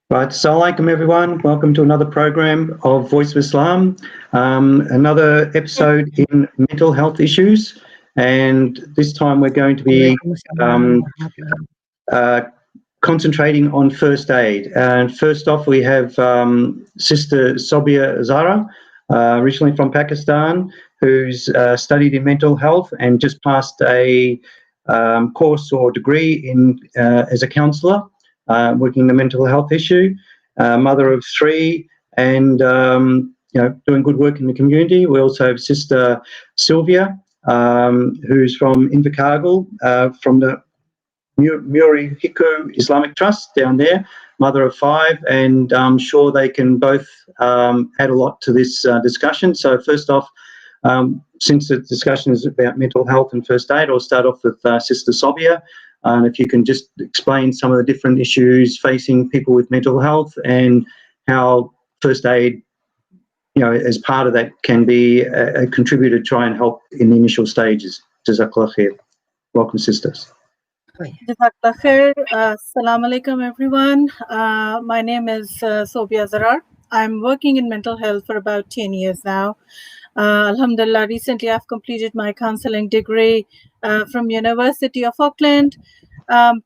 Right, Assalamu alaikum everyone. Welcome to another program of Voice of Islam, another episode in mental health issues, and this time we're going to be concentrating on first aid. And first off, we have Sister Sobia Zarrar, originally from Pakistan, who's studied in mental health and just passed a course or degree in as a counsellor. Working in the mental health issue, mother of 3, and doing good work in the community. We also have Sister Silvia, who's from Invercargill, from the Murihiku Islamic Trust down there, mother of 5, and I'm sure they can both add a lot to this discussion. So first off, since the discussion is about mental health and first aid, I'll start off with Sister Sobia. If you can just explain some of the different issues facing people with mental health and how first aid, as part of that, can be a contributor to try and help in the initial stages. Jazakallah khair. Welcome, sisters. Jazakallah khair. Assalamu alaikum, everyone. My name is Sobia Zarrar. I'm working in mental health for about 10 years now. Alhamdulillah, recently I've completed my counseling degree from University of Auckland.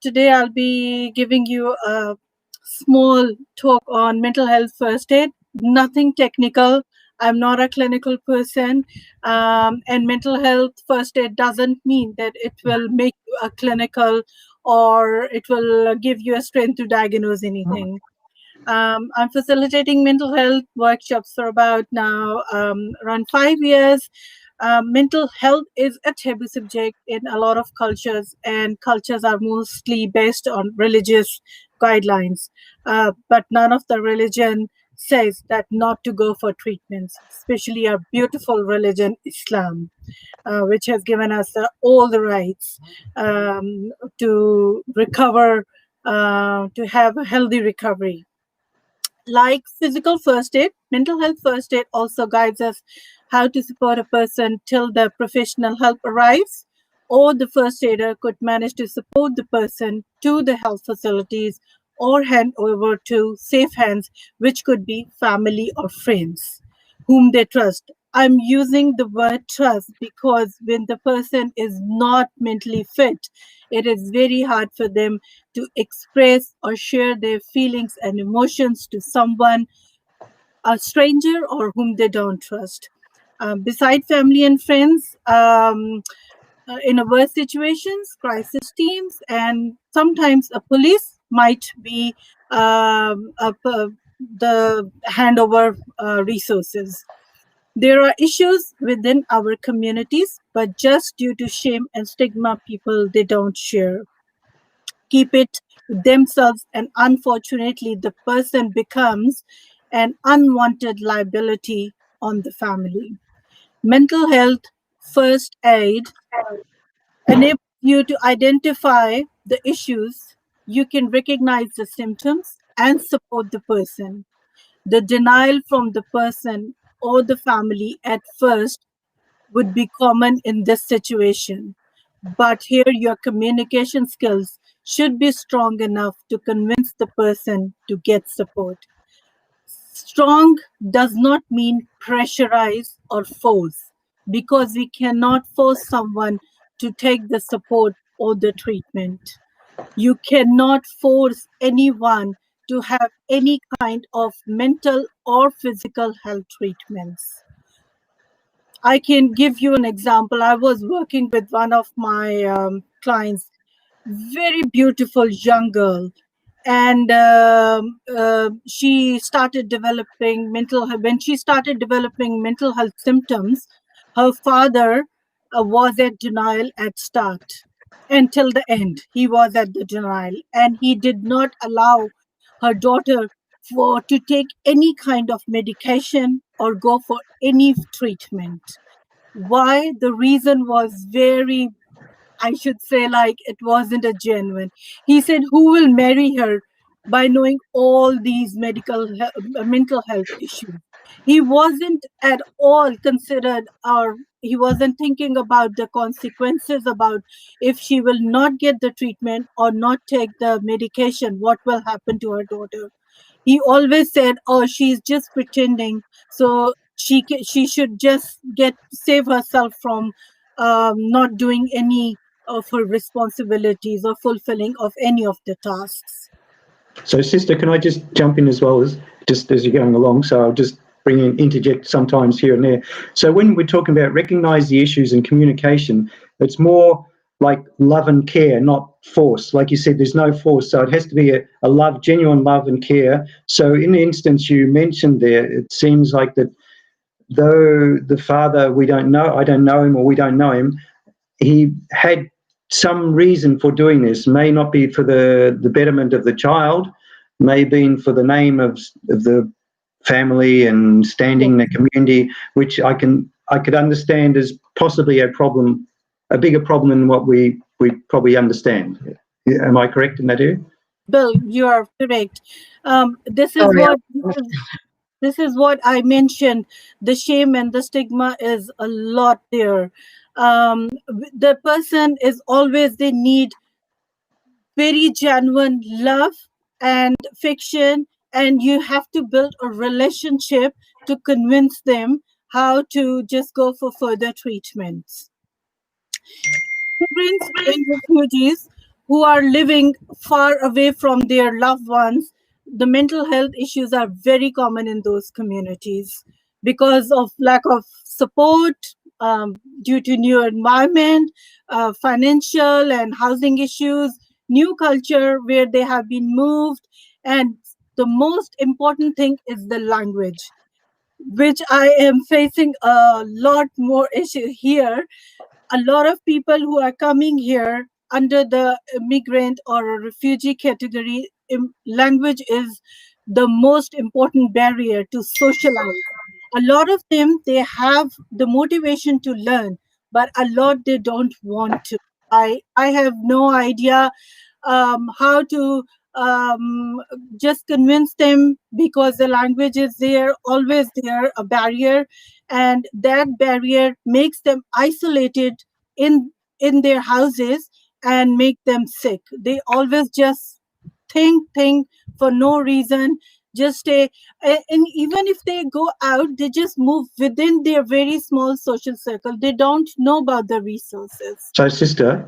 Today I'll be giving you a small talk on mental health first aid. Nothing technical. I'm not a clinical person, and mental health first aid doesn't mean that it will make you a clinical or it will give you a strength to diagnose anything. I'm facilitating mental health workshops for about now around 5 years. Mental health is a taboo subject in a lot of cultures, and cultures are mostly based on religious guidelines. But none of the religion says that not to go for treatments, especially our beautiful religion, Islam, which has given us all the rights to recover, to have a healthy recovery. Like physical first aid, mental health first aid also guides us how to support a person till the professional help arrives, or the first aider could manage to support the person to the health facilities or hand over to safe hands, which could be family or friends whom they trust. I'm using the word trust because when the person is not mentally fit, it is very hard for them to express or share their feelings and emotions to someone, a stranger or whom they don't trust. Beside family and friends, in worse situations, crisis teams, and sometimes a police might be the handover resources. There are issues within our communities, but just due to shame and stigma, people, they don't share. Keep it themselves, and unfortunately, the person becomes an unwanted liability on the family. Mental health first aid enables you to identify the issues. You can recognize the symptoms and support the person. The denial from the person or the family at first would be common in this situation. But here your communication skills should be strong enough to convince the person to get support. Strong does not mean pressurize or force, because we cannot force someone to take the support or the treatment. You cannot force anyone to have any kind of mental or physical health treatments. I can give you an example. I was working with one of my clients, very beautiful young girl, and she started developing mental health. When she started developing mental health symptoms, her father was at denial at start. Until the end, he was at the denial, and he did not allow her daughter to take any kind of medication or go for any treatment. Why? The reason was very, I should say, like, it wasn't a genuine. He said, who will marry her by knowing all these mental health issues? He wasn't at all considered, or he wasn't thinking about the consequences, about if she will not get the treatment or not take the medication, what will happen to her daughter. He always said, "Oh, she's just pretending, so she should just save herself from not doing any of her responsibilities or fulfilling of any of the tasks." So, sister, can I just jump in as well as just as you're going along? So I'll just interject sometimes here and there. So when we're talking about recognise the issues and communication, it's more like love and care, not force. Like you said, there's no force. So it has to be a love, genuine love and care. So in the instance you mentioned there, it seems like that though the father, I don't know him or we don't know him, he had some reason for doing this. May not be for the betterment of the child, may be for the name of the family and standing in the community, which I could understand as possibly a problem, a bigger problem than what we probably understand. Am I correct in that area? Bill, you are correct. This is Sorry, what this is what I mentioned. The shame and the stigma is a lot there. The person is always, they need very genuine love and affection, and you have to build a relationship to convince them how to just go for further treatments. Immigrants and refugees who are living far away from their loved ones, the mental health issues are very common in those communities because of lack of support, due to new environment, financial and housing issues, new culture where they have been moved. And the most important thing is the language, which I am facing a lot more issue here. A lot of people who are coming here under the immigrant or a refugee category, language is the most important barrier to socialize. A lot of them, they have the motivation to learn, but a lot they don't want to. I have no idea how to just convince them, because the language is there, always there, a barrier, and that barrier makes them isolated in their houses and make them sick. They always just think for no reason, just stay, and even if they go out, they just move within their very small social circle. They don't know about the resources. So, sister,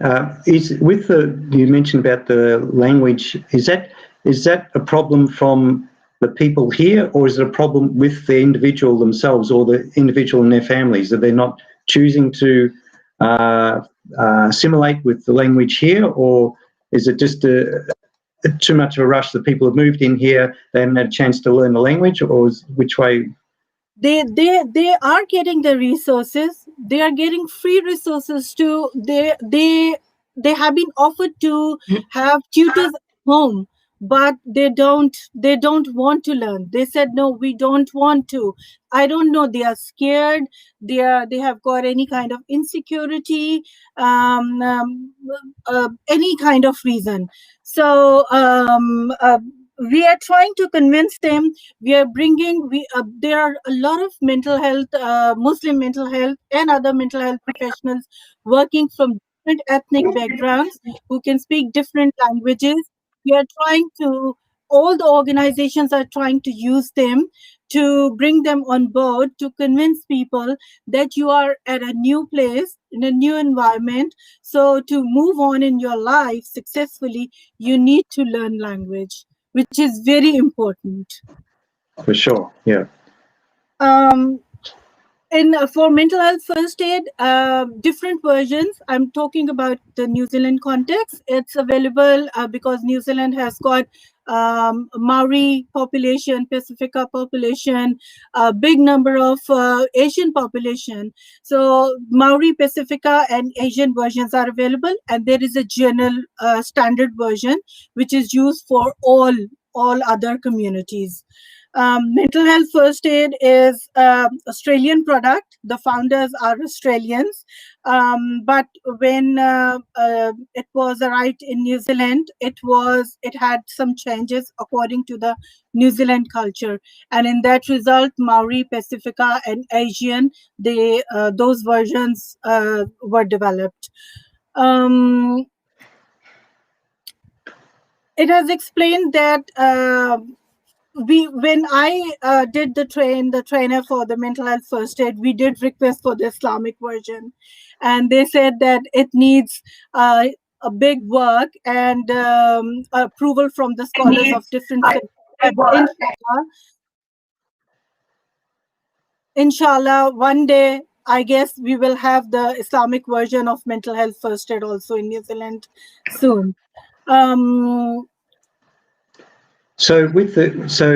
is with you mentioned about the language. Is that a problem from the people here, or is it a problem with the individual themselves or the individual and their families, that they're not choosing to assimilate with the language here, or is it just too much of a rush that people have moved in here, they haven't had a chance to learn the language, or which way? They are getting the resources. They are getting free resources too. They have been offered to have tutors at home, but they don't want to learn. They said, no, we don't want to. I don't know, they are scared, they have got any kind of insecurity, any kind of reason. So we are trying to convince them. We are bringing, there are a lot of mental health, Muslim mental health and other mental health professionals working from different ethnic backgrounds who can speak different languages. We are trying to, all the organizations are trying to use them to bring them on board, to convince people that you are at a new place, in a new environment. So to move on in your life successfully, you need to learn language, which is very important. For sure, yeah. For mental health first aid, different versions. I'm talking about the New Zealand context. It's available because New Zealand has got Maori population, Pacifica population, a big number of Asian population. So Maori, Pacifica, and Asian versions are available, and there is a general standard version which is used for all other communities. Mental health first aid is Australian product. The founders are Australians, but when it was arrived in New Zealand, it had some changes according to the New Zealand culture, and in that result, Maori, Pacifica, and Asian, those versions were developed. It has explained that when I did the trainer for the mental health first aid, we did request for the Islamic version, and they said that it needs a big work and approval from the scholars of different faiths. But inshallah, one day I guess we will have the Islamic version of mental health first aid also in New Zealand soon. So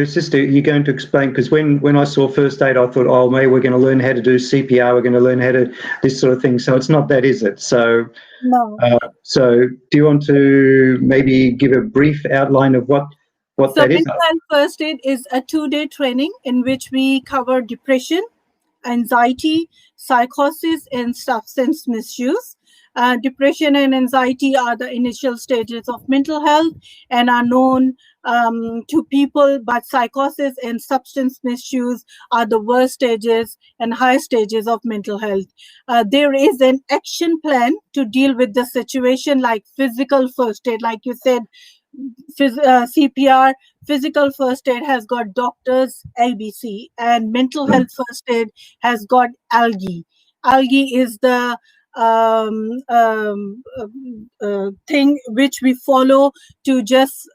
sister, you're going to explain, because when I saw first aid, I thought, oh, maybe we're going to learn how to do CPR, we're going to learn how to this sort of thing. So it's not that, is it? So no. So do you want to maybe give a brief outline of what that is? Mental health first aid is a 2-day training in which we cover depression, anxiety, psychosis, and substance misuse. Depression and anxiety are the initial stages of mental health and are known to people, but psychosis and substance misuse are the worst stages and high stages of mental health. There is an action plan to deal with the situation, like physical first aid, like you said, CPR, physical first aid has got doctors, ABC, and mental health first aid has got algae. Algae is the thing which we follow to just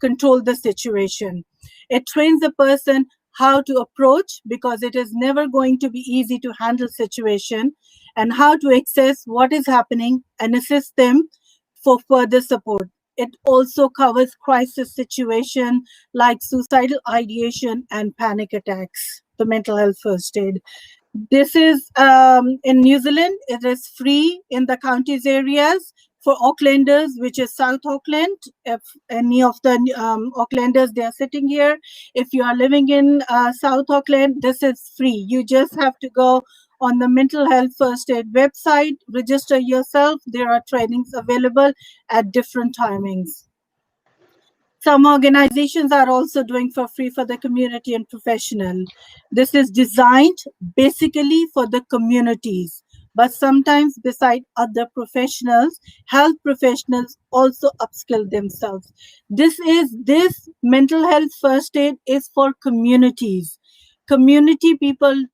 control the situation. It trains the person how to approach, because it is never going to be easy to handle situation, and how to access what is happening and assist them for further support. It also covers crisis situation like suicidal ideation and panic attacks, the mental health first aid. This is in New Zealand. It is free in the counties areas for Aucklanders, which is South Auckland. If any of the Aucklanders, they are sitting here. If you are living in South Auckland, this is free. You just have to go on the mental health first aid website, register yourself. There are trainings available at different timings. Some organizations are also doing for free for the community and professional. This is designed basically for the communities, but sometimes beside other professionals, health professionals also upskill themselves. This mental health first aid is for communities. Community people,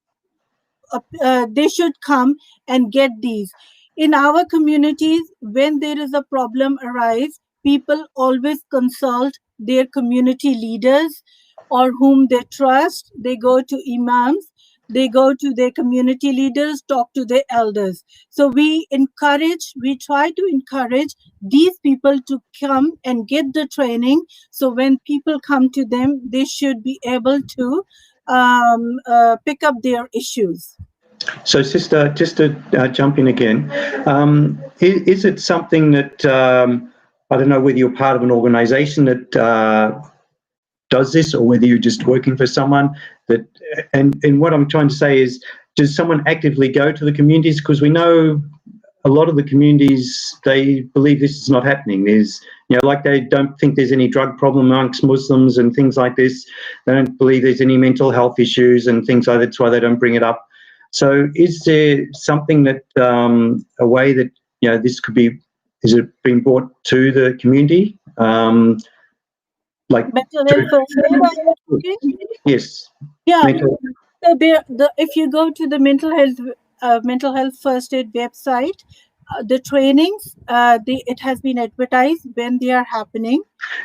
they should come and get these. In our communities, when there is a problem arise, people always consult their community leaders or whom they trust. They go to imams, they go to their community leaders, talk to their elders. So we try to encourage these people to come and get the training. So when people come to them, they should be able to pick up their issues. So, sister, just to jump in again, is it something that I don't know whether you're part of an organisation that does this, or whether you're just working for someone that? And what I'm trying to say is, does someone actively go to the communities? Because we know a lot of the communities, they believe this is not happening. There's, like they don't think there's any drug problem amongst Muslims and things like this. They don't believe there's any mental health issues and things like that. That's why they don't bring it up. So is there something that, a way that, this could be, is it being brought to the community? Like mental health first aid? Yes. Yeah. So if you go to the mental health first aid website, the trainings, it has been advertised when they are happening.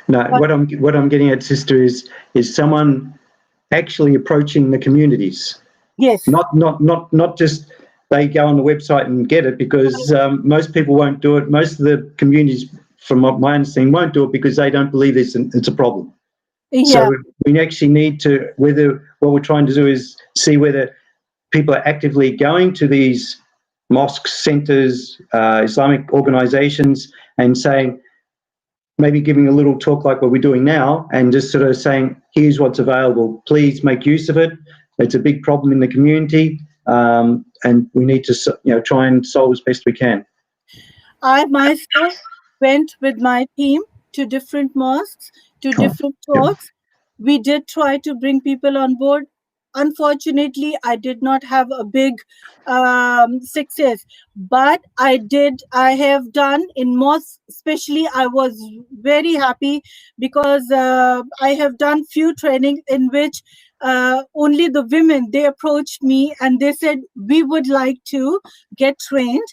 No, what I'm getting at, sister, is someone actually approaching the communities. Yes. Not just they go on the website and get it, because most people won't do it. Most of the communities, from my understanding, won't do it because they don't believe it's a problem. Yeah. So we actually need to, what we're trying to do is see whether people are actively going to these mosques, centres, Islamic organisations, and saying, maybe giving a little talk like what we're doing now, and just sort of saying, here's what's available. Please make use of it. It's a big problem in the community, and we need to try and solve as best we can. I myself went with my team to different mosques, to different talks. We did try to bring people on board. unfortunately, I did not have a big success, but I have done in most, especially I was very happy because I have done few trainings in which only the women, they approached me and they said, we would like to get trained.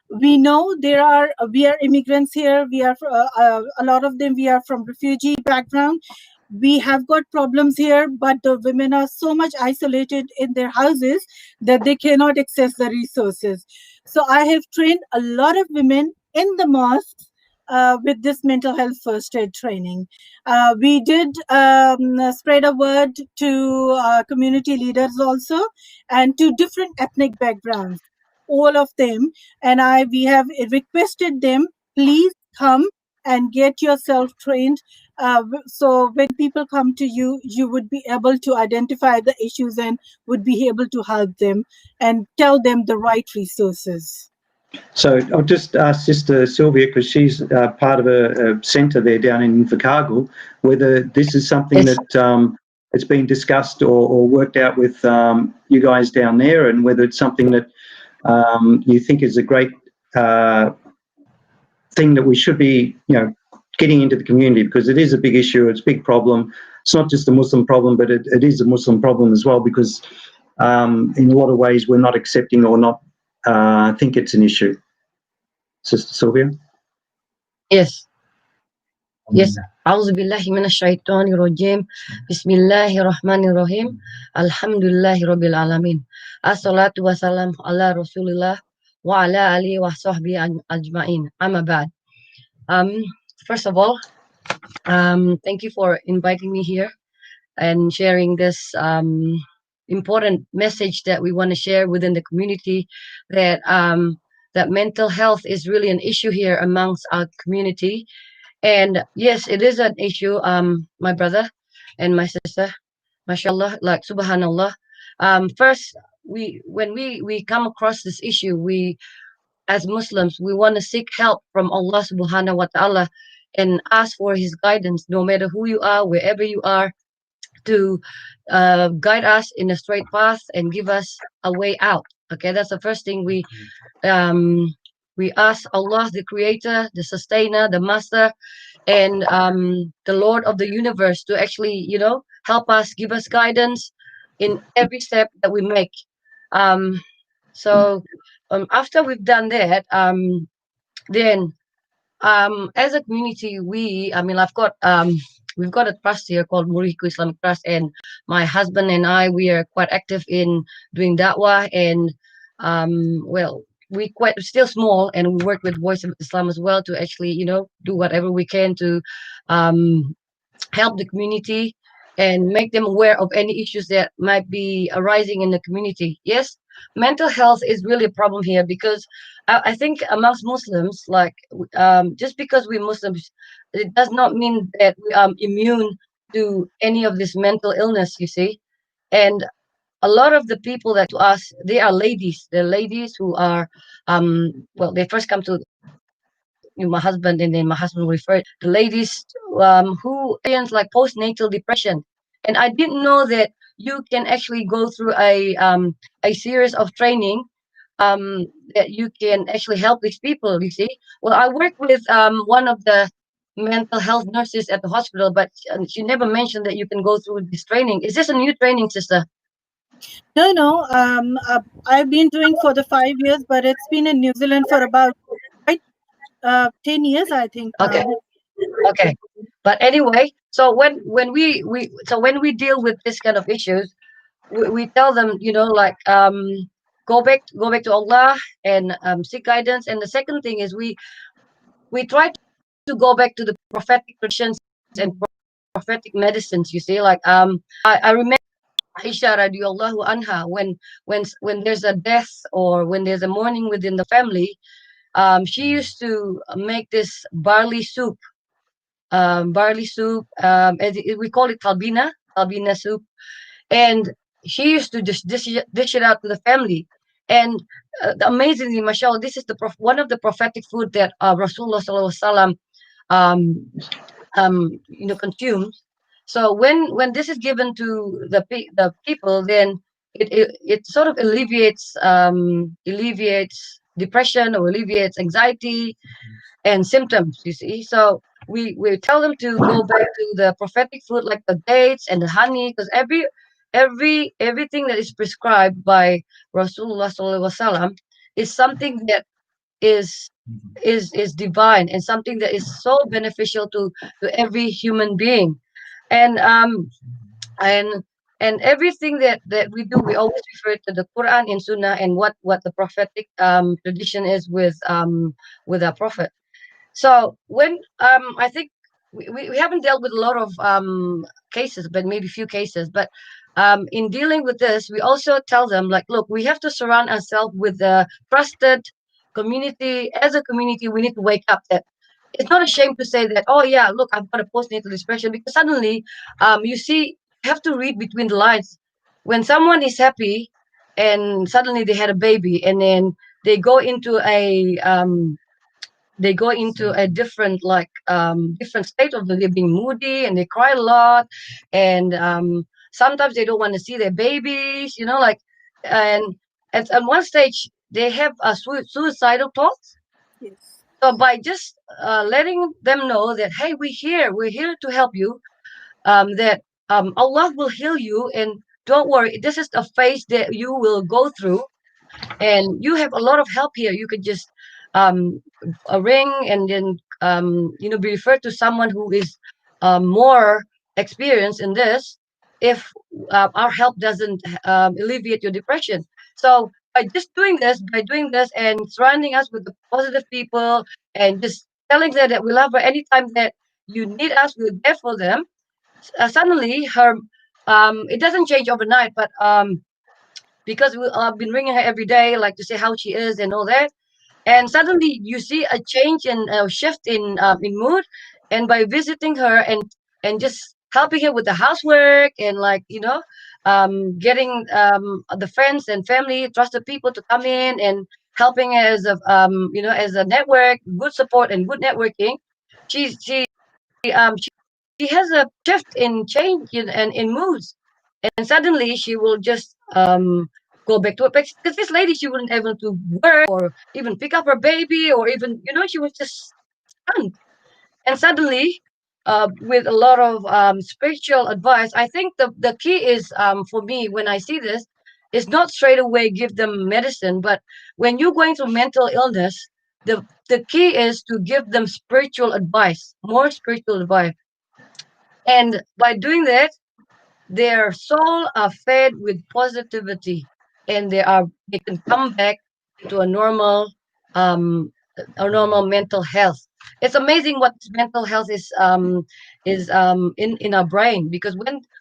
We know we are immigrants here. We are, a lot of them, we are from refugee background. We have got problems here, but the women are so much isolated in their houses that they cannot access the resources. So I have trained a lot of women in the mosques with this mental health first aid training. We did spread a word to community leaders also, and to different ethnic backgrounds, all of them. And we have requested them, please come and get yourself trained. So when people come to you, you would be able to identify the issues and would be able to help them and tell them the right resources. So I'll just ask Sister Silvia, because she's part of a centre there down in Invercargill, whether this is something that it's been discussed or worked out with you guys down there, and whether it's something that you think is a great thing that we should be, getting into the community, because it is a big issue. It's a big problem. It's not just a Muslim problem, but it is a Muslim problem as well, because in a lot of ways we're not accepting or not think it's an issue. Sister Sylvia? Yes. A'udzu billahi minasyaitonir rajim. Bismillahirrahmanirrahim. Alhamdulillahirabbil alamin. Assalatu wassalam ala Rasulillah wa ala alihi wa sahbihi ajma'in. Amma ba'd. First of all, thank you for inviting me here and sharing this important message that we want to share within the community, that that mental health is really an issue here amongst our community. And yes, it is an issue, my brother and my sister, mashallah, like subhanallah. First, when we come across this issue, we as Muslims, we want to seek help from Allah subhanahu wa ta'ala and ask for his guidance, no matter who you are, wherever you are, to guide us in a straight path and give us a way out. Okay, that's the first thing we ask Allah, the creator, the sustainer, the master, and the Lord of the universe, to actually, help us, give us guidance in every step that we make. So after we've done that, then as a community, we've got a trust here called Murihiku Islamic Trust, and my husband and I, we are quite active in doing da'wah, and we quite still small, and we work with Voice of Islam as well to actually, do whatever we can to help the community and make them aware of any issues that might be arising in the community. Yes, mental health is really a problem here, because I think amongst Muslims, like just because we're Muslims, it does not mean that we are immune to any of this mental illness, you see. And a lot of the people that to us, they are ladies. They're ladies who are, they first come to my husband, and then my husband referred the ladies who experience like postnatal depression. And I didn't know that you can actually go through a series of training that you can actually help these people, you see. Well, I work with one of the mental health nurses at the hospital, but she never mentioned that you can go through this training. Is this a new training, sister? No. I've been doing for the 5 years, but it's been in New Zealand for about 10 years, I think. Okay. But anyway, so when we deal with this kind of issues, we tell them, go back to Allah and seek guidance. And the second thing is we try to go back to the prophetic traditions and prophetic medicines. You see, like I remember Aisha radiallahu anha, when there's a death or when there's a mourning within the family, she used to make this barley soup. We call it talbina soup, and she used to just dish it out to the family. And amazingly, mashallah, this is one of the prophetic food that Rasulullah sallallahu alaihi wasallam consumes. So when this is given to the people, then it sort of alleviates depression or alleviates anxiety and symptoms, you see. So we tell them to go back to the prophetic food like the dates and the honey, because everything that is prescribed by Rasulullah sallallahu alaihi wasallam is something that is is divine, and something that is so beneficial to every human being. And and everything that we do, we always refer to the Quran and Sunnah, and what the prophetic tradition is with our prophet. So when I think we haven't dealt with a lot of cases, but maybe few cases. But in dealing with this, we also tell them, like, look, we have to surround ourselves with a trusted community. As a community, we need to wake up that it's not a shame to say that, oh yeah, look, I've got a postnatal depression, because suddenly you see, you have to read between the lines. When someone is happy and suddenly they had a baby, and then they go into a different, like different state of they're being moody, and they cry a lot, and sometimes they don't want to see their babies, like, and at one stage they have suicidal thoughts. Yes. So by just letting them know that, hey, we're here to help you, that Allah will heal you, and don't worry, this is a phase that you will go through, and you have a lot of help here. You could just um, a ring, and then be referred to someone who is more experienced in this, if our help doesn't alleviate your depression. So by doing this and surrounding us with the positive people, and just telling them that we love her, anytime that you need us, we're there for them. Suddenly her it doesn't change overnight, but because I've been ringing her every day, like, to say how she is and all that. And suddenly you see a change in a shift in mood, and by visiting her and just helping her with the housework, and, like, getting the friends and family, trusted people to come in and helping her as a network, good support and good networking. She has a shift in change in moods, and suddenly she will just go back to it, because this lady, she wouldn't able to work or even pick up her baby, or even, she was just stunned. And suddenly, with a lot of spiritual advice, I think the key is, for me, when I see this, is not straight away give them medicine, but when you're going through mental illness, the key is to give them spiritual advice, more spiritual advice. And by doing that, their soul are fed with positivity, and they can come back to um a normal mental health. It's amazing what mental health is in our brain, because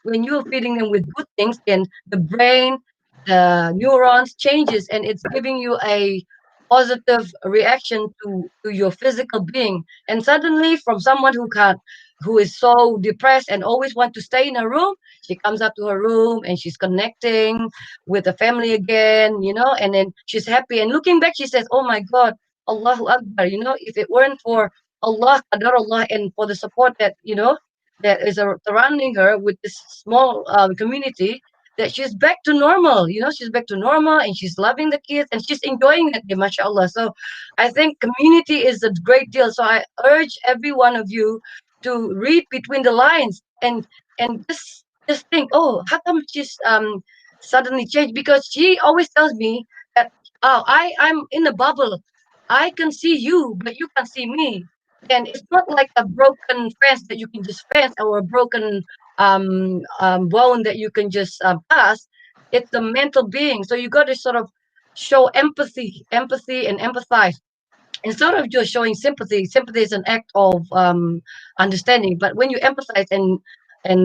when you're feeding them with good things, then the brain, the neurons changes, and it's giving you a positive reaction to your physical being. And suddenly, from someone who is so depressed and always want to stay in a room, she comes up to her room and she's connecting with the family again, and then she's happy. And looking back, she says, oh my God, Allahu Akbar, if it weren't for Allah, Qadar Allah, and for the support that is surrounding her with this small community, that she's back to normal, she's back to normal, and she's loving the kids, and she's enjoying it, mashallah. So I think community is a great deal. So I urge every one of you to read between the lines, and just think, oh, how come she's suddenly changed? Because she always tells me that, oh, I'm in a bubble. I can see you, but you can't see me. And it's not like a broken fence that you can just fence, or a broken bone that you can just pass. It's a mental being. So you got to sort of show empathy and empathize, instead of just showing sympathy. Sympathy is an act of understanding, but when you empathize and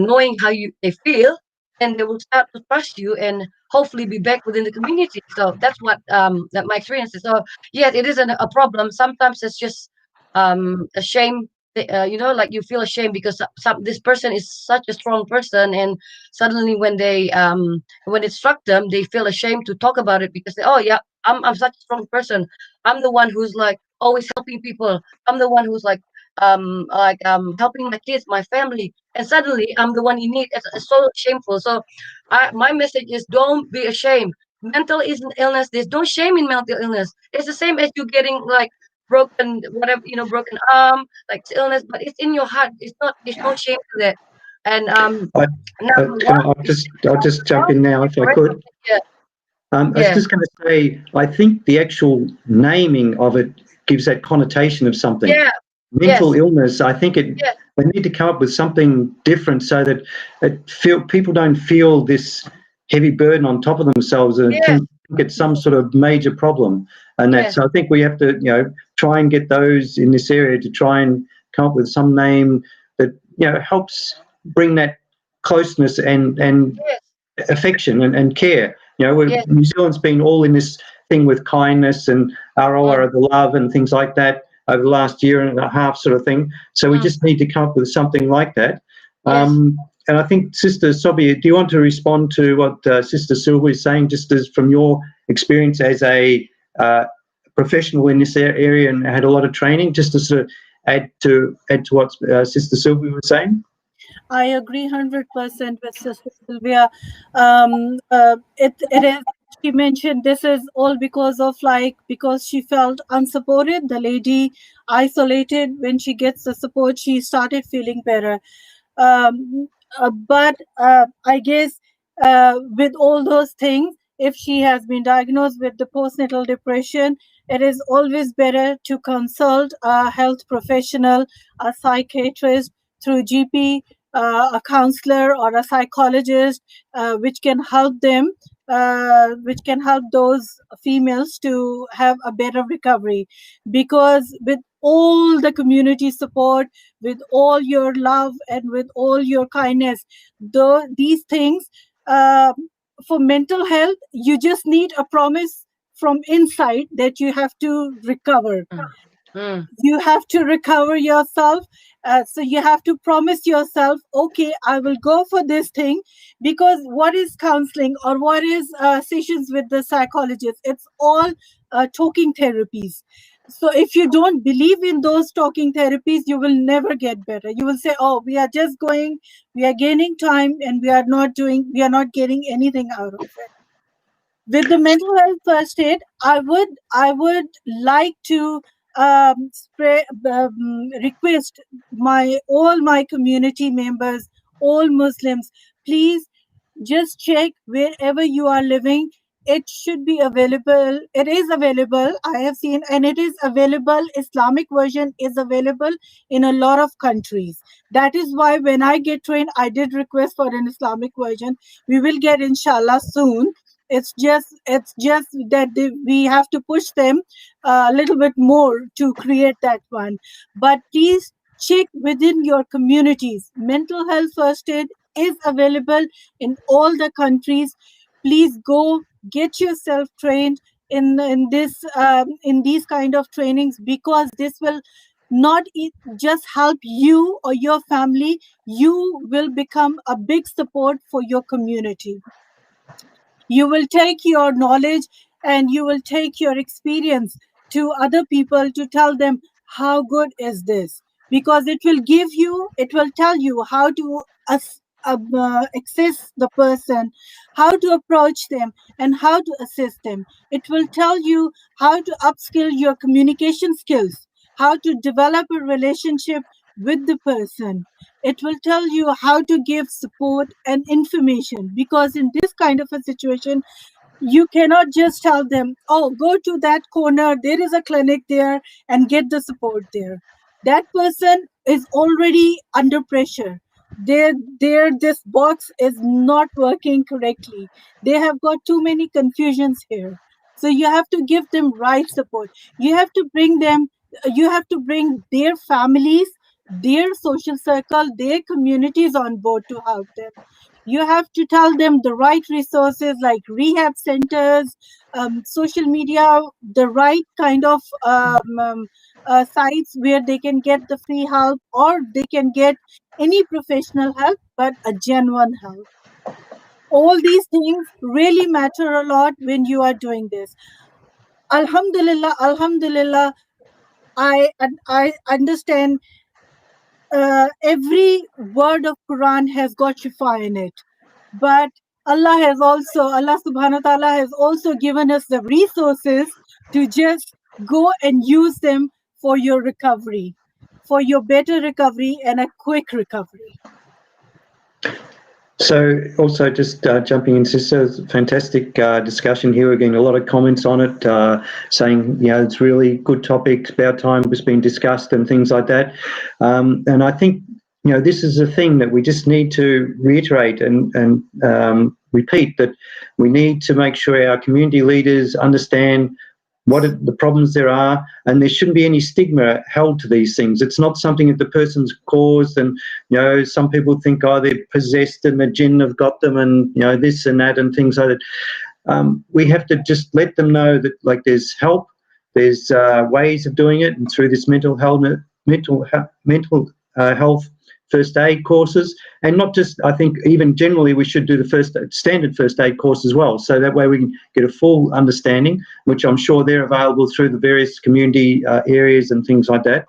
knowing how they feel, then they will start to trust you, and hopefully be back within the community. So that's what that my experience is. So yes, it is a problem. Sometimes it's just a shame, like, you feel ashamed because this person is such a strong person, and suddenly when it struck them, they feel ashamed to talk about it, because oh yeah, I'm such a strong person. I'm the one who's, like, always helping people. I'm the one who's, like, helping my kids, my family, and suddenly I'm the one in need. It's so shameful. So my message is, don't be ashamed. Mental illness, there's no shame in mental illness. It's the same as you getting like broken, whatever, broken arm, like illness, but it's in your heart. It's not, there's no shame to that. And I, number can one I'll just jump in now if I could. yeah. I was just going to say, I think the actual naming of it gives that connotation of something. Yeah. Mental Yes. illness, I think Yes. they need to come up with something different so that people don't feel this heavy burden on top of themselves and Yes. think it's some sort of major problem. And that, Yes. so I think we have to, try and get those in this area to try and come up with some name that, helps bring that closeness and Yes. affection and care. Yes. New Zealand's been all in this thing with kindness and aroa, the love and things like that over the last year and a half sort of thing. So we just need to come up with something like that. Yes. And I think, Sister Sobia, do you want to respond to what Sister Silvia is saying, just as from your experience as a professional in this area and had a lot of training, just to sort of add to what Sister Silvia was saying? I agree 100% with Sister Silvia. It is. She mentioned this is all because she felt unsupported. The lady isolated. When she gets the support, she started feeling better. But I guess with all those things, if she has been diagnosed with the postnatal depression, it is always better to consult a health professional, a psychiatrist through GP, a counselor or a psychologist, which can help them, which can help those females to have a better recovery. Because with all the community support, with all your love and with all your kindness, these things, for mental health, you just need a promise from inside that you have to recover. You have to recover yourself. So you have to promise yourself, okay, I will go for this thing. Because what is counseling or what is sessions with the psychologist? It's all talking therapies. So if you don't believe in those talking therapies, you will never get better. You will say, oh, we are just going, we are gaining time and we are not getting anything out of it. With the mental health first aid, I would like to request all my community members, all Muslims, please just check wherever you are living. It should be available. It is available. I have seen, and it is available. Islamic version is available in a lot of countries. That is why when I get trained, I did request for an Islamic version. We will get, inshallah, soon. It's just that we have to push them a little bit more to create that one. But please check within your communities. Mental health first aid is available in all the countries. Please go get yourself trained in these kind of trainings, because this will not just help you or your family. You will become a big support for your community. You will take your knowledge and you will take your experience to other people to tell them how good is this, because it will tell you how to access the person, how to approach them and how to assist them. It will tell you how to upskill your communication skills, how to develop a relationship with the person. It will tell you how to give support and information, because in this kind of a situation, you cannot just tell them, oh, go to that corner, there is a clinic there, and get the support there. That person is already under pressure. This box is not working correctly. They have got too many confusions here. So you have to give them right support. You have to bring their families, their social circle, their communities on board to help them. You have to tell them the right resources like rehab centers, social media, the right kind of sites where they can get the free help, or they can get any professional help, but a genuine help. All these things really matter a lot when you are doing this. Alhamdulillah, I understand every word of Quran has got shifa in it, but Allah subhanahu wa ta'ala has also given us the resources to just go and use them for your recovery, for your better recovery and a quick recovery. So also just jumping in, sister, fantastic discussion here. We're getting a lot of comments on it, saying, it's really good topic, about time was being discussed and things like that. And I think, this is a thing that we just need to reiterate and repeat, that we need to make sure our community leaders understand what the problems there are, and there shouldn't be any stigma held to these things. It's not something that the person's caused, and some people think, they're possessed and the jinn have got them, and this and that and things like that. We have to just let them know that there's help, there's ways of doing it, and through this mental health first aid courses, and not just, I think even generally we should do the standard first aid course as well, so that way we can get a full understanding, which I'm sure they're available through the various community areas and things like that.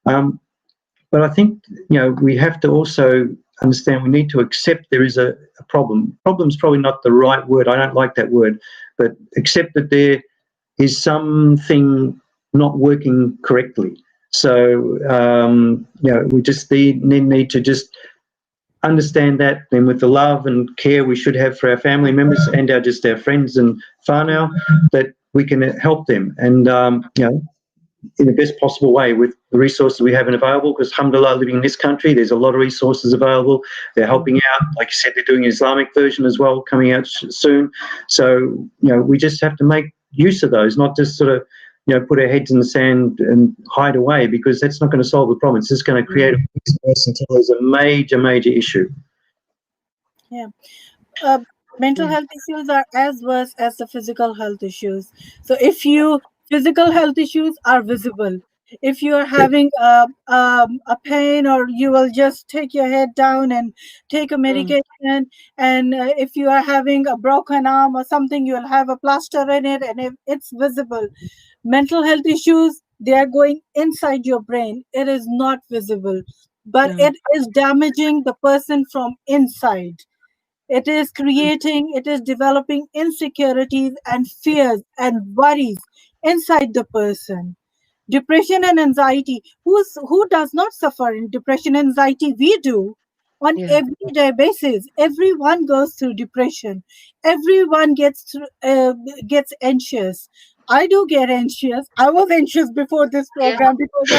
But I think, we have to also understand we need to accept there is a problem. Problem's probably not the right word, I don't like that word, but accept that there is something not working correctly. So, we just need to just understand that, then with the love and care we should have for our family members and our friends and whānau, that we can help them, and, in the best possible way with the resources we have available, because alhamdulillah, living in this country, there's a lot of resources available. They're helping out. Like you said, they're doing an Islamic version as well, coming out soon. So, we just have to make use of those, not just sort of, put our heads in the sand and hide away, because that's not going to solve the problem. It's just going to create a mess until there's a major issue. Yeah. Mental health issues are as worse as the physical health issues. So if physical health issues are visible, if you are having a pain, or you will just take your head down and take a medication, and if you are having a broken arm or something, you'll have a plaster in it, and if it's visible. Mental health issues, they are going inside your brain. It is not visible, but it is damaging the person from inside. It is developing insecurities and fears and worries inside the person. Depression and anxiety. Who does not suffer in depression and anxiety? We do on everyday basis. Everyone goes through depression. Everyone gets anxious. I do get anxious. I was anxious before this program because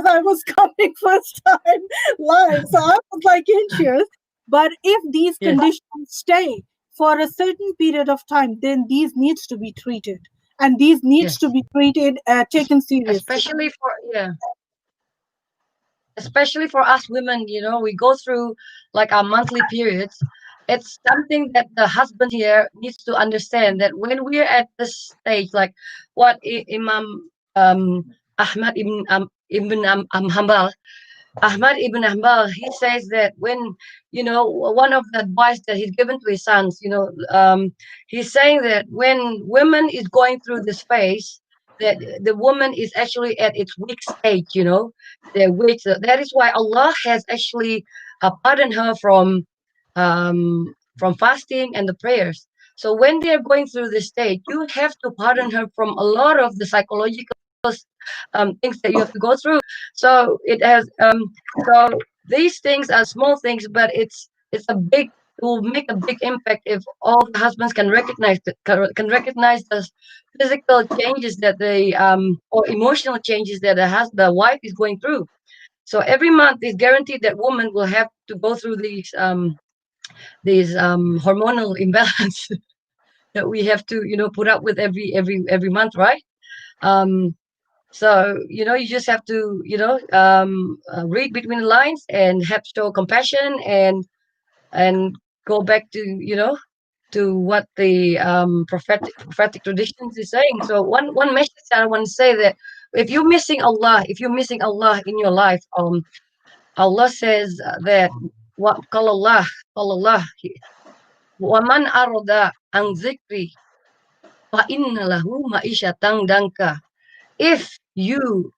I was coming first time live, so I was anxious. But if these conditions stay for a certain period of time, then these needs to be treated, and these needs to be treated, taken seriously. Especially for us women, we go through our monthly periods. It's something that the husband here needs to understand, that when we're at this stage, like what Imam Ahmad ibn Hanbal, he says that when, one of the advice that he's given to his sons, he's saying that when women is going through this phase, that the woman is actually at its weak stage, the weak. That is why Allah has actually pardoned her from fasting and the prayers. So when they are going through this stage, you have to pardon her from a lot of the psychological things that you have to go through. So it has so these things are small things, but it's it will make a big impact if all the husbands can recognize the physical changes that they or emotional changes that the wife is going through. So every month is guaranteed that woman will have to go through these hormonal imbalance that we have to put up with every month, right? So you just have to read between the lines and have show compassion and go back to to what the prophetic traditions is saying. So one message that I want to say, that if you're missing Allah in your life, Allah says that what call Allah waman arada an zikri fa inna lahu ma'isyatan danka. If you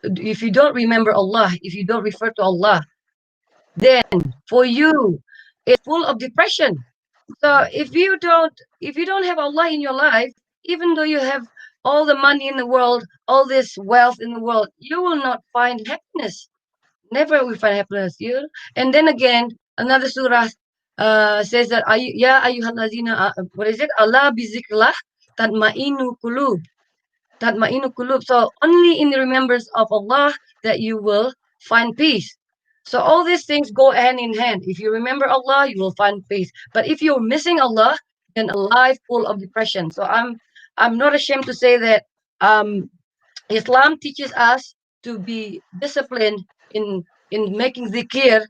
if you don't remember Allah, if you don't refer to Allah, then for you it's full of depression. So if you don't have Allah in your life, even though you have all the money in the world, all this wealth in the world, you will not find happiness. Never will find happiness. You and then again another surah says that ya ayyuhallazina what is it? Allah bizikrillah tatma'innu qulub. Tatma'innu qulub. So only in the remembrance of Allah that you will find peace. So all these things go hand in hand. If you remember Allah, you will find peace. But if you're missing Allah, then a life full of depression. So I'm not ashamed to say that Islam teaches us to be disciplined in making zikir,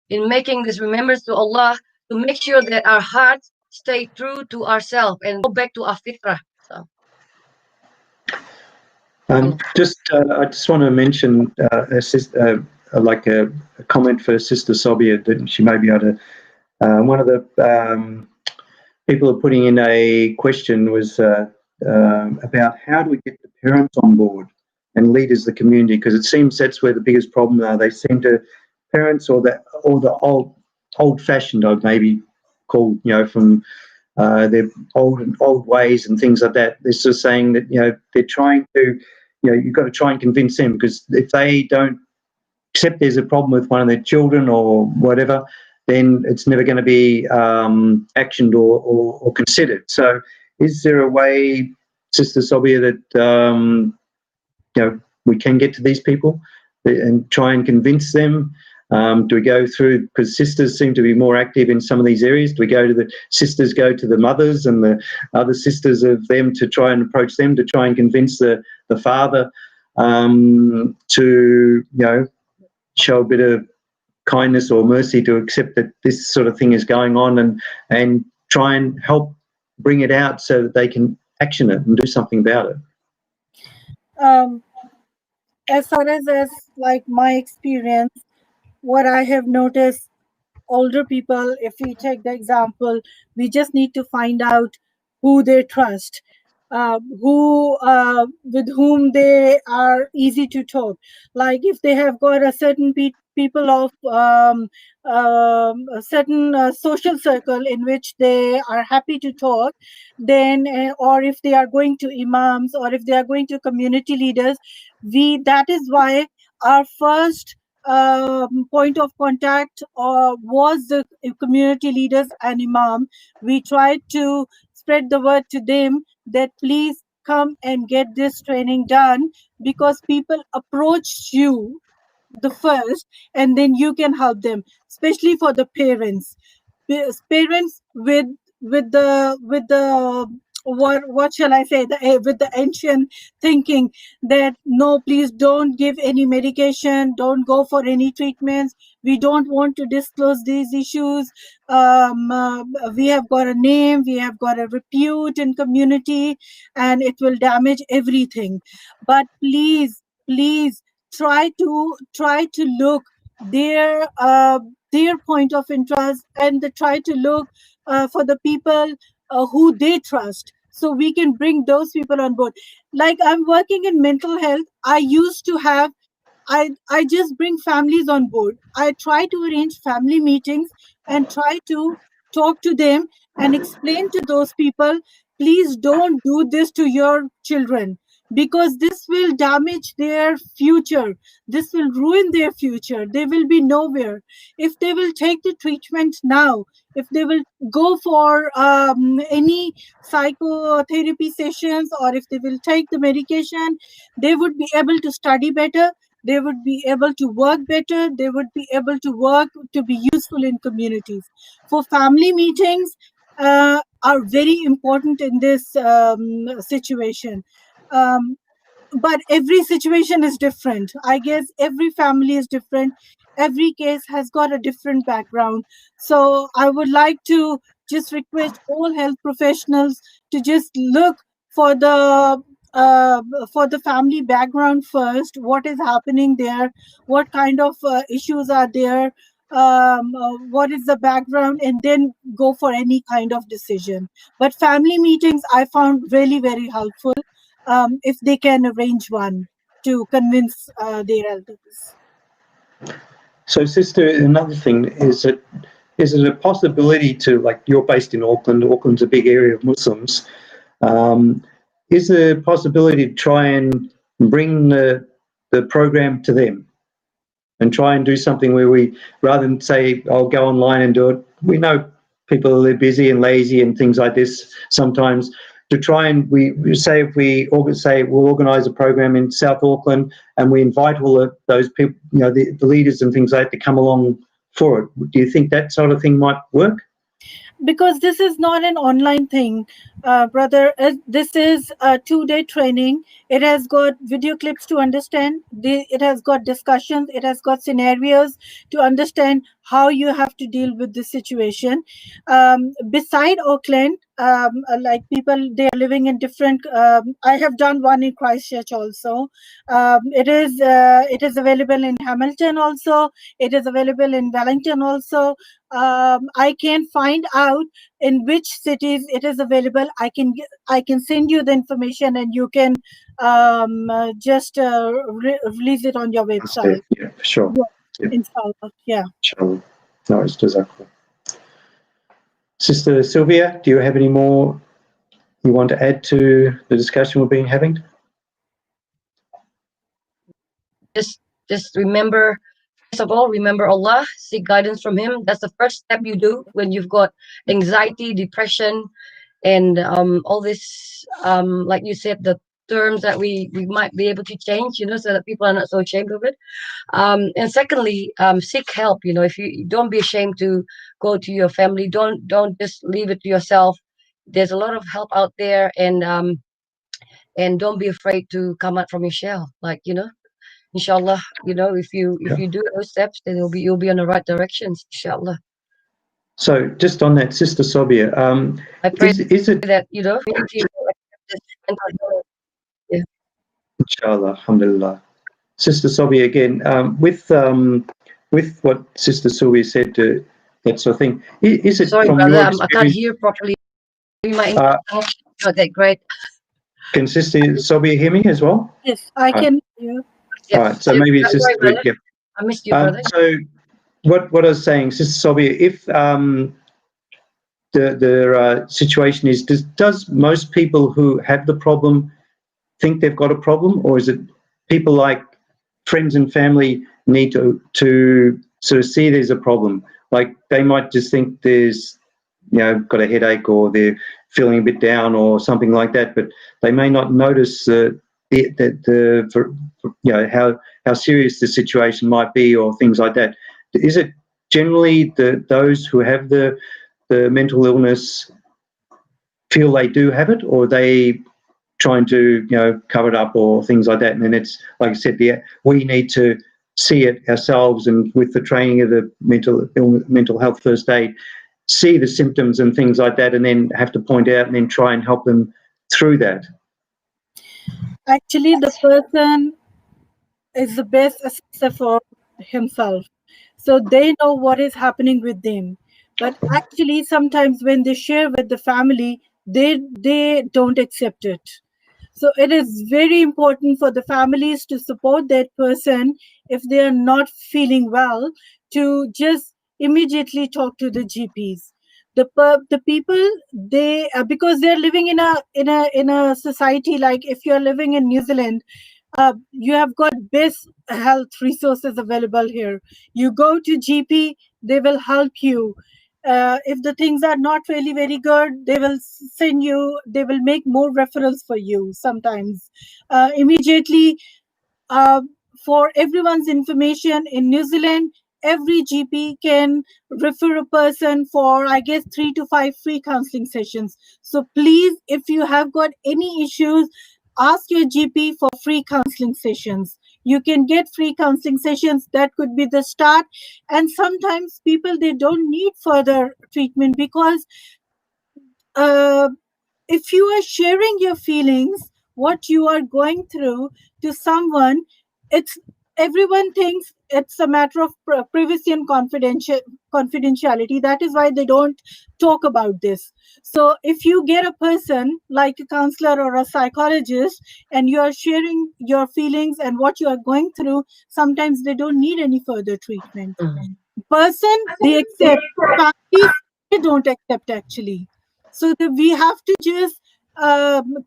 in making this remembrance to Allah, to make sure that our hearts stay true to ourselves and go back to our fitrah. So I just want to mention like a comment for Sister Sobia that she may be able to. One of the people are putting in a question was about how do we get the parents on board and leaders of the community, because it seems that's where the biggest problem are. They seem to parents or the old-fashioned, I'd maybe call, from their old ways and things like that. They're sort of saying that they're trying to, you've got to try and convince them, because if they don't accept there's a problem with one of their children or whatever, then it's never going to be actioned or considered. So is there a way, Sister Sobia, that we can get to these people and try and convince them? Do we go through, because sisters seem to be more active in some of these areas, do we go to the sisters, go to the mothers and the other sisters of them to try and approach them, to try and convince the father to show a bit of kindness or mercy, to accept that this sort of thing is going on, and try and help bring it out so that they can action it and do something about it? As far as like my experience, what I have noticed, older people, if we take the example, we just need to find out who they trust, with whom they are easy to talk. Like if they have got a certain people of a certain social circle in which they are happy to talk, then or if they are going to imams, or if they are going to community leaders, that is why our first point of contact was the community leaders and imam. We tried to spread the word to them that please come and get this training done, because people approach you the first and then you can help them, especially for the parents with the what shall I say, with the ancient thinking that no, please don't give any medication, don't go for any treatments, we don't want to disclose these issues. We have got a name, we have got a repute in community, and it will damage everything. But please try to look their point of interest, and try to look for the people who they trust, so we can bring those people on board. Like I'm working in mental health, I used to have, I just bring families on board. I try to arrange family meetings and try to talk to them and explain to those people, please don't do this to your children, because this will damage their future. This will ruin their future. They will be nowhere. If they will take the treatment now, if they will go for any psychotherapy sessions, or if they will take the medication, they would be able to study better, they would be able to work better, they would be able to work to be useful in communities. For family meetings are very important in this situation. But every situation is different. I guess every family is different. Every case has got a different background. So I would like to just request all health professionals to just look for the family background first. What is happening there? What kind of issues are there? What is the background? And then go for any kind of decision. But family meetings I found really very helpful, if they can arrange one. to convince their elders. So, sister, another thing is it a possibility to, like, you're based in Auckland. Auckland's a big area of Muslims. Is there a possibility to try and bring the program to them and try and do something where we, rather than say, I'll go online and do it, we know people are busy and lazy and things like this sometimes, to try and we say if we say we'll organise a program in South Auckland and we invite all those people, you know, the leaders and things like that to come along for it. Do you think that sort of thing might work? Because this is not an online thing, brother. This is a 2-day training. It has got video clips to understand. It has got discussions. It has got scenarios to understand how you have to deal with this situation. Beside Auckland, like people, they are living in different. I have done one in Christchurch also. It is available in Hamilton also. It is available in Wellington also. I can find out in which cities it is available. I can send you the information and you can just release it on your website. Yeah, for sure. Yeah, inshallah. Yeah. Inshallah. No, it's jazakallah. Sister Silvia, do you have any more you want to add to the discussion we've been having? Just remember, first of all, remember Allah, seek guidance from Him. That's the first step you do when you've got anxiety, depression, and all this, like you said, the terms that we might be able to change, you know, so that people are not so ashamed of it. And secondly, seek help. You know, if you don't be ashamed to go to your family, don't just leave it to yourself. There's a lot of help out there, and don't be afraid to come out from your shell. Like, you know, inshallah, you know, if you do those steps, then you'll be on the right directions, inshallah. So just on that, Sister Sobia, I pray is it that, you know, people accept this mental health. Yeah. inshallah, alhamdulillah. Sister Sobia, again, with what Sister Sylvia said, that sort of thing, is it Sorry, from brother, your I can't experience? hear properly. My English is not that great. Can Sister Sobia hear me as well? Yes, I can. Yeah. Yes. All right, so maybe Sorry, Sister, brother. yeah. I missed you, brother. So what I was saying, Sister Sobia, if the situation is, does most people who have the problem think they've got a problem, or is it people like friends and family need to sort of see there's a problem? Like they might just think there's, you know, got a headache or they're feeling a bit down or something like that, but they may not notice you know, how serious the situation might be or things like that. Is it generally those who have the mental illness feel they do have it, or are they trying to, you know, cover it up or things like that? And then it's like I said, we need to see it ourselves, and with the training of the mental health first aid, see the symptoms and things like that, and then have to point out and then try and help them through that. Actually, the person is the best assessor for himself. So they know what is happening with them. But actually, sometimes when they share with the family, they don't accept it. So it is very important for the families to support that person if they are not feeling well, to just immediately talk to the GPs. The people, they because they're living in a society, like if you're living in New Zealand, you have got best health resources available here. You go to GP, they will help you. If the things are not really very good, they will send you, they will make more referrals for you sometimes. Immediately, uh, for everyone's information, in New Zealand, every GP can refer a person for, I guess, 3 to 5 free counseling sessions. So please, if you have got any issues, ask your GP for free counseling sessions. You can get free counseling sessions. That could be the start. And sometimes people, they don't need further treatment because if you are sharing your feelings, what you are going through, to someone, it's everyone thinks it's a matter of privacy and confidentiality. That is why they don't talk about this. So if you get a person like a counselor or a psychologist and you are sharing your feelings and what you are going through, sometimes they don't need any further treatment. Person they accept, families they don't accept actually. So we have to just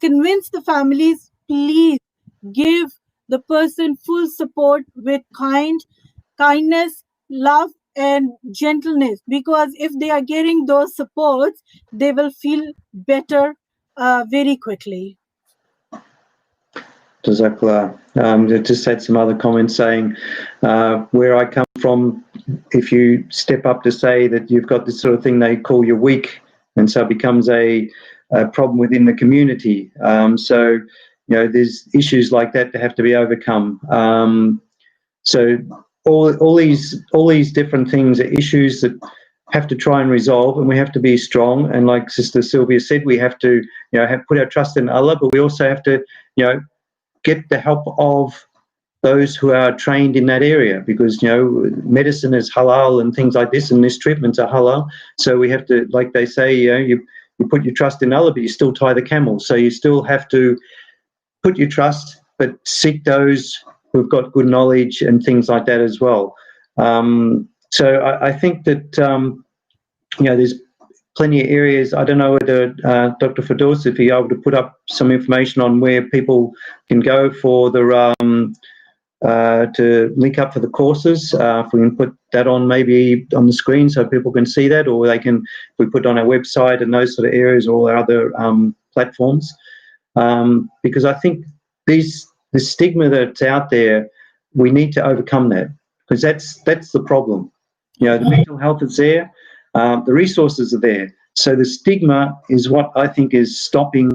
convince the families, please give the person full support with kindness, love, and gentleness, because if they are getting those supports, they will feel better very quickly. Jazakallah. I just had some other comments saying where I come from, if you step up to say that you've got this sort of thing, they call you weak, and so it becomes a problem within the community. So, there's issues like that that have to be overcome. So all these different things are issues that have to try and resolve, and we have to be strong. And like Sister Silvia said, we have to, put our trust in Allah, but we also have to, get the help of those who are trained in that area, because medicine is halal and things like this, and these treatments are halal. So we have to, like they say, you put your trust in Allah, but you still tie the camel. So you still have to put your trust, but seek those who've got good knowledge and things like that as well. So I think that there's plenty of areas. I don't know whether Dr. Firdaus, if you're able to put up some information on where people can go for the to link up for the courses. If we can put that on maybe on the screen so people can see that, or they can, we put it on our website and those sort of areas, or all our other platforms. Because I think the stigma that's out there, we need to overcome that, because that's the problem. The mental health is there, the resources are there. So the stigma is what I think is stopping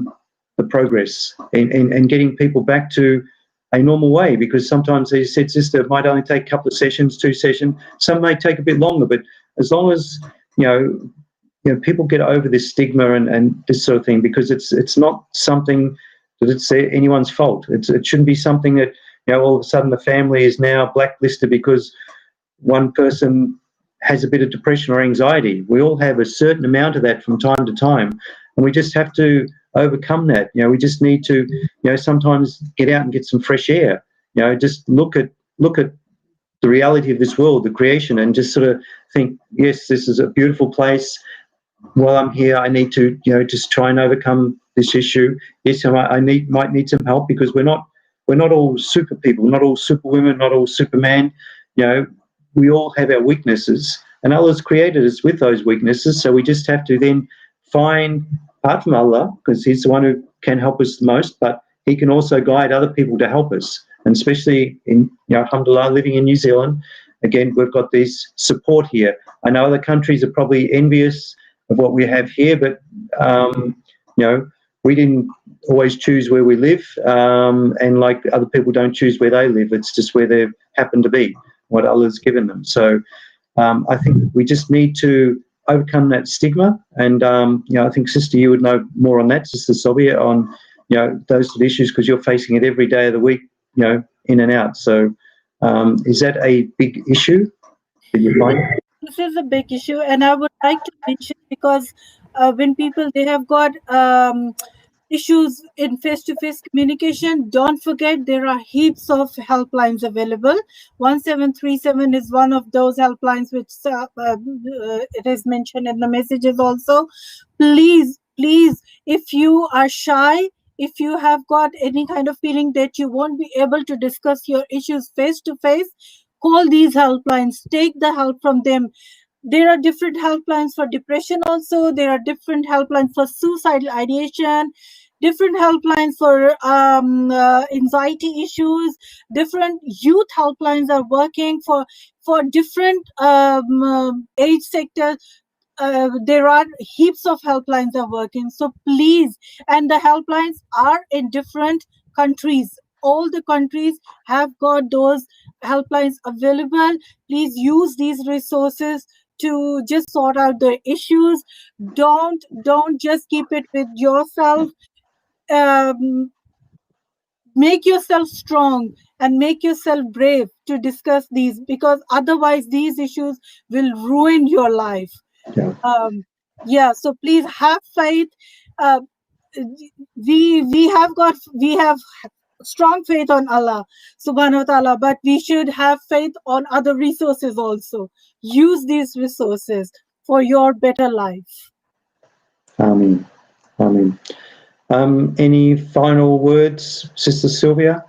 the progress and getting people back to a normal way, because sometimes, as you said, Sister, it might only take a couple of sessions, 2 sessions. Some may take a bit longer, but as long as, people get over this stigma and this sort of thing, because it's not something that it's anyone's fault. It shouldn't be something that, all of a sudden the family is now blacklisted because one person has a bit of depression or anxiety. We all have a certain amount of that from time to time, and we just have to overcome that. We just need to, sometimes get out and get some fresh air. Just look at the reality of this world, the creation, and just sort of think, yes, this is a beautiful place. While I'm here, I need to, just try and overcome this issue. Yes, I might need some help, because we're not all super people, not all superwomen, not all Superman. We all have our weaknesses, and Allah's created us with those weaknesses. So we just have to then find, apart from Allah, because He's the one who can help us the most, but He can also guide other people to help us. And especially in, alhamdulillah, living in New Zealand, again, we've got this support here. I know other countries are probably envious of what we have here, but we didn't always choose where we live, and like other people don't choose where they live. It's just where they happen to be, what Allah's given them. So I think we just need to overcome that stigma, and I think, Sister, you would know more on that, Sister Sobia, on those sort of issues, because you're facing it every day of the week, in and out. So is that a big issue that you find? This is a big issue, and I would like to mention, because when people, they have got issues in face-to-face communication, don't forget there are heaps of helplines available. 1737 is one of those helplines, which it is mentioned in the messages also. Please, if you are shy, if you have got any kind of feeling that you won't be able to discuss your issues face-to-face, call these helplines, take the help from them. There are different helplines for depression also. There are different helplines for suicidal ideation, different helplines for anxiety issues. Different youth helplines are working for different age sectors. There are heaps of helplines are working. So please, and the helplines are in different countries. All the countries have got those helplines available. Please use these resources to just sort out the issues. Don't just keep it with yourself. make yourself strong and make yourself brave to discuss these, because otherwise these issues will ruin your life. Yeah. So please have faith. uh, we have strong faith on Allah subhanahu wa ta'ala, but we should have faith on other resources also. Use these resources for your better life. Amen. Amen. Any final words, Sister Silvia?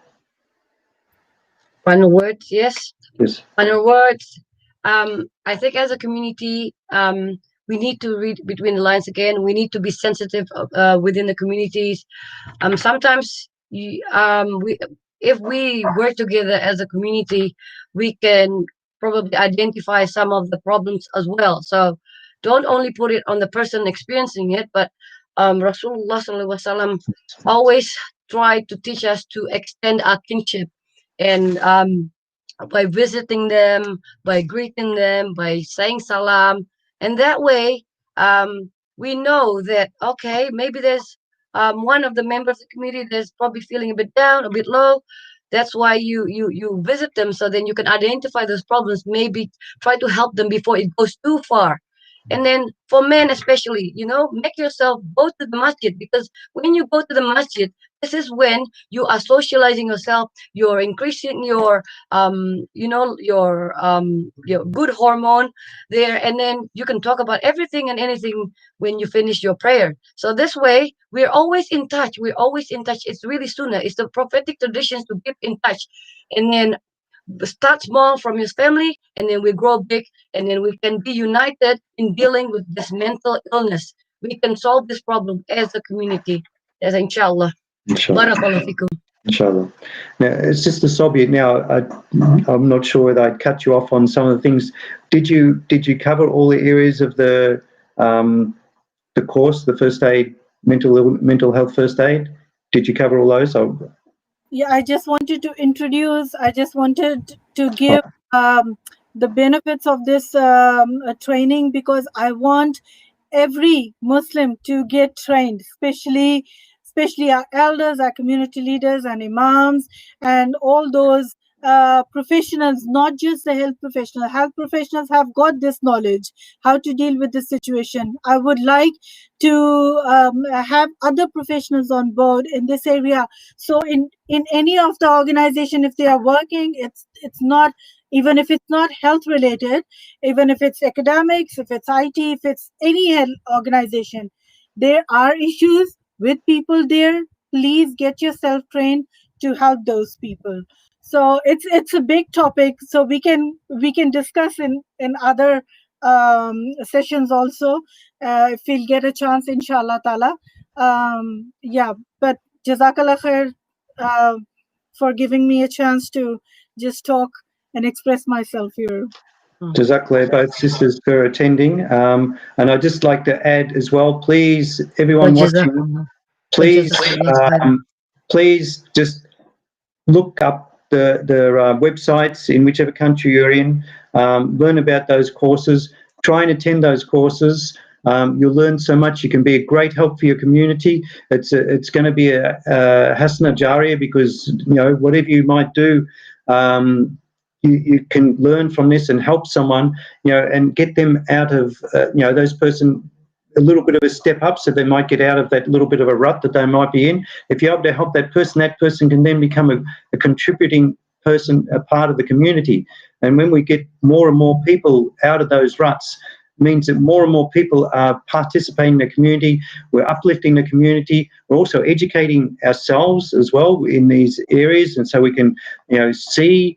Final words, yes. Yes. Final words. I think as a community, we need to read between the lines again. We need to be sensitive within the communities. Sometimes if we work together as a community, we can probably identify some of the problems as well. So don't only put it on the person experiencing it, but Rasulullah Sallallahu Alaihi Wasallam always tried to teach us to extend our kinship, and by visiting them, by greeting them, by saying salam, and that way we know that okay, maybe there's one of the members of the community that's probably feeling a bit down, a bit low. That's why you visit them, so then you can identify those problems, maybe try to help them before it goes too far. And then for men especially, make yourself go to the masjid, because when you go to the masjid, this is when you are socializing yourself, you're increasing your good hormone there, and then you can talk about everything and anything when you finish your prayer. So this way we're always in touch. It's really sunnah, it's the prophetic traditions to keep in touch, and then start small from your family, and then we grow big, and then we can be united in dealing with this mental illness. We can solve this problem as a community. Yes, inshallah. Inshallah. Barakallahu fikum. Inshallah. Now, Sister Sobia, I'm not sure whether I'd cut you off on some of the things. Did you cover all the areas of the course, the first aid, mental health first aid? Did you cover all those? Yeah, I just wanted to give the benefits of this training, because I want every Muslim to get trained, especially our elders, our community leaders and imams, and all those professionals, not just the health professionals. Health professionals have got this knowledge, how to deal with this situation. I would like to have other professionals on board in this area. So in any of the organization, if they are working, it's not, even if it's not health related, even if it's academics, if it's IT, if it's any health organization, there are issues with people there. Please get yourself trained to help those people. So it's a big topic, so we can discuss in other sessions also, if we'll get a chance, inshallah ta'ala. But jazakallah khair for giving me a chance to just talk and express myself here. Jazakallah, both sisters, for attending. And I'd just like to add as well, please, everyone watching, please just look up the websites in whichever country you're in, learn about those courses, try and attend those courses. You'll learn so much. You can be a great help for your community. It's going to be a hasana jariyah, because whatever you might do, you can learn from this and help someone, and get them out of those person a little bit of a step up, so they might get out of that little bit of a rut that they might be in. If you're able to help that person can then become a contributing person, a part of the community. And when we get more and more people out of those ruts, it means that more and more people are participating in the community. We're uplifting the community. We're also educating ourselves as well in these areas, and so we can see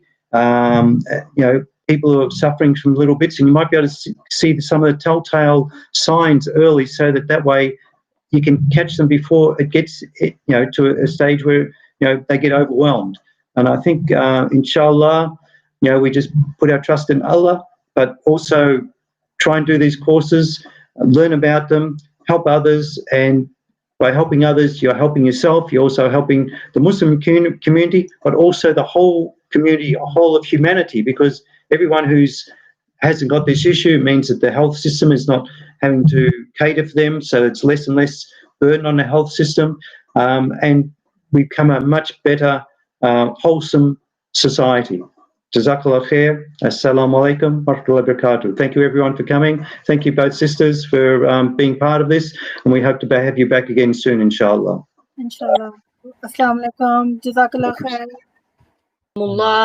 people who are suffering from little bits, and you might be able to see some of the telltale signs early, so that way you can catch them before it gets to a stage where they get overwhelmed. And I think inshallah, we just put our trust in Allah, but also try and do these courses, learn about them, help others, and by helping others, you're helping yourself. You're also helping the Muslim community, but also the whole community, whole of humanity, because everyone who's hasn't got this issue means that the health system is not having to cater for them, so it's less and less burden on the health system. And become a much better, wholesome society. Jazakallah khair. Assalamu alaikum wa rahmatullahi wa barakatuh. Thank you everyone for coming. Thank you both sisters for being part of this, and we hope to have you back again soon, inshallah. Inshallah. Assalamu alaikum. Jazakallah khair. Allah.